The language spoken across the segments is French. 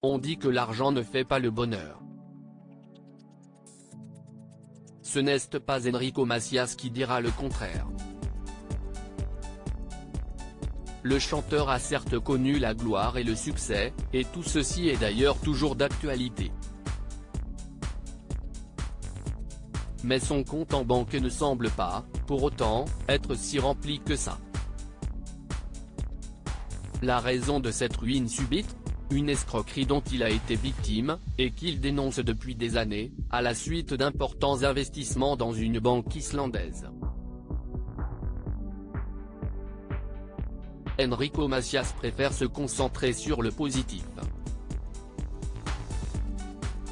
On dit que l'argent ne fait pas le bonheur. Ce n'est pas Enrico Macias qui dira le contraire. Le chanteur a certes connu la gloire et le succès, et tout ceci est d'ailleurs toujours d'actualité. Mais son compte en banque ne semble pas, pour autant, être si rempli que ça. La raison de cette ruine subite ? Une escroquerie dont il a été victime, et qu'il dénonce depuis des années, à la suite d'importants investissements dans une banque islandaise. Enrico Macias préfère se concentrer sur le positif.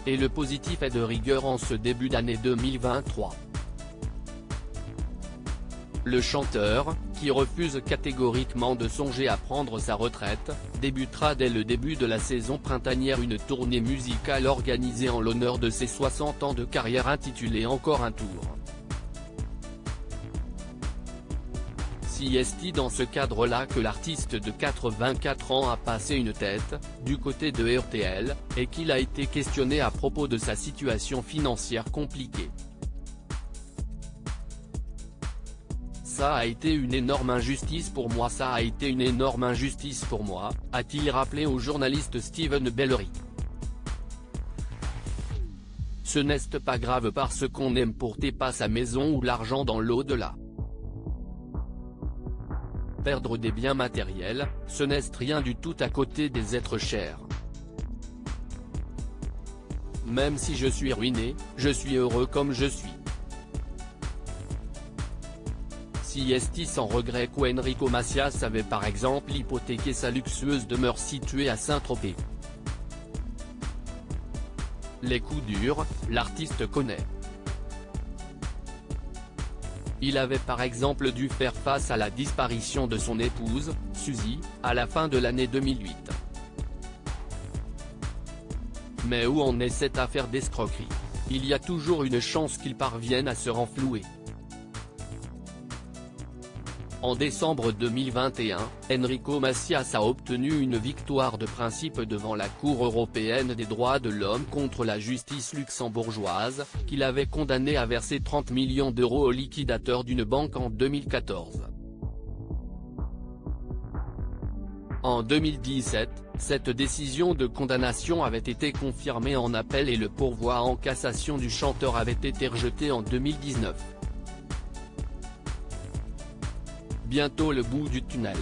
Et le positif est de rigueur en ce début d'année 2023. Le chanteur, qui refuse catégoriquement de songer à prendre sa retraite, débutera dès le début de la saison printanière une tournée musicale organisée en l'honneur de ses 60 ans de carrière intitulée Encore un tour. Si est dans ce cadre-là que l'artiste de 84 ans a passé une tête, du côté de RTL, et qu'il a été questionné à propos de sa situation financière compliquée. Ça a été une énorme injustice pour moi, ça a été une énorme injustice pour moi, a-t-il rappelé au journaliste Steven Bellery. Ce n'est pas grave parce qu'on n'aime porter pas sa maison ou l'argent dans l'au-delà. Perdre des biens matériels, ce n'est rien du tout à côté des êtres chers. Même si je suis ruiné, je suis heureux comme je suis. Si est sans regret qu'Enrico Macias avait par exemple hypothéqué sa luxueuse demeure située à Saint-Tropez. Les coups durs, l'artiste connaît. Il avait par exemple dû faire face à la disparition de son épouse, Suzy, à la fin de l'année 2008. Mais où en est cette affaire d'escroquerie ? Il y a toujours une chance qu'il parvienne à se renflouer. En décembre 2021, Enrico Macias a obtenu une victoire de principe devant la Cour européenne des droits de l'homme contre la justice luxembourgeoise, qui l'avait condamné à verser 30 millions d'euros au liquidateur d'une banque en 2014. En 2017, cette décision de condamnation avait été confirmée en appel et le pourvoi en cassation du chanteur avait été rejeté en 2019. Bientôt le bout du tunnel.